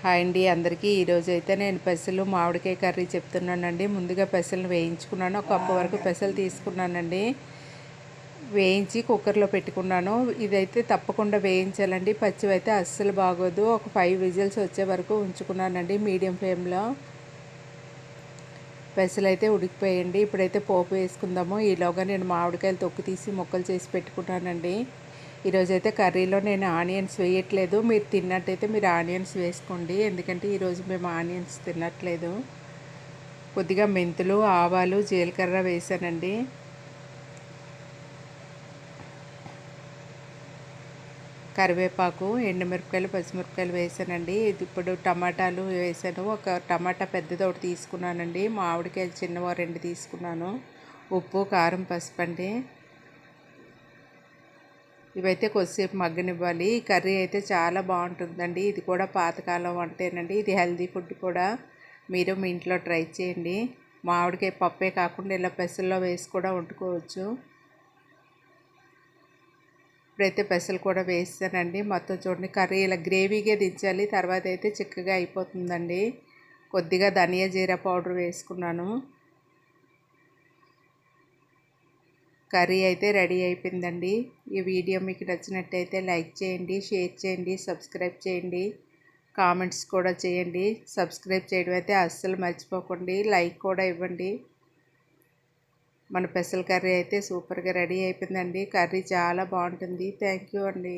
Hi అండి అందరికీ. ఈరోజు అయితే నేను పెసలు మామిడికాయ కర్రీ చెప్తున్నానండి. ముందుగా పెసలను వేయించుకున్నాను. ఒక కప్పు వరకు పెసలు తీసుకున్నానండి. వేయించి కుక్కర్లో పెట్టుకున్నాను. ఇదైతే తప్పకుండా వేయించాలండి, పచ్చివైతే అస్సలు బాగోదు. ఒక 5 విజిల్స్ వచ్చే వరకు ఉంచుకున్నానండి మీడియం ఫ్లేమ్లో. పెసలు అయితే ఉడికిపోయండి. ఇప్పుడైతే పోపు వేసుకుందాము. ఈలోగా నేను మామిడికాయలు తొక్కు తీసి ముక్కలు చేసి పెట్టుకున్నానండి. ఈరోజైతే కర్రీలో నేను ఆనియన్స్ వేయట్లేదు. మీరు తిన్నట్టయితే మీరు ఆనియన్స్ వేసుకోండి, ఎందుకంటే ఈరోజు మేము ఆనియన్స్ తినట్లేదు. కొద్దిగా మెంతులు, ఆవాలు, జీలకర్ర వేసానండి. కరివేపాకు, ఎండుమిరపకాయలు, పచ్చిమిరపకాయలు వేసానండి. ఇది ఇప్పుడు టమాటాలు వేసాను. ఒక టమాటా పెద్దది ఒకటి తీసుకున్నానండి. మామిడికాయలు చిన్నవి 2 తీసుకున్నాను. ఉప్పు, కారం, పసుపు అండి. ఇవైతే కొద్దిసేపు మగ్గనివ్వాలి. ఈ కర్రీ అయితే చాలా బాగుంటుందండి. ఇది కూడా పాతకాలం వంటేనండి. ఇది హెల్దీ ఫుడ్ కూడా. మీరు మీ ఇంట్లో ట్రై చేయండి. మామిడికాయ పప్పే కాకుండా ఇలా పెసల్లో వేసి కూడా వండుకోవచ్చు. ఇప్పుడైతే పెసలు కూడా వేస్తానండి. మొత్తం చూడండి, కర్రీ ఇలా గ్రేవీగా దించాలి. తర్వాత అయితే చిక్కగా అయిపోతుందండి. కొద్దిగా ధనియా జీరా పౌడర్ వేసుకున్నాను. కర్రీ అయితే రెడీ అయిపోయిందండి. ఈ వీడియో మీకు నచ్చినట్టయితే లైక్ చేయండి, షేర్ చేయండి, సబ్స్క్రైబ్ చేయండి, కామెంట్స్ కూడా చేయండి. సబ్స్క్రైబ్ చేయడం అయితే అస్సలు మర్చిపోకండి. లైక్ కూడా ఇవ్వండి. మన పెసల కర్రీ అయితే సూపర్గా రెడీ అయిపోయిందండి. కర్రీ చాలా బాగుంటుంది. థ్యాంక్ యూ అండి.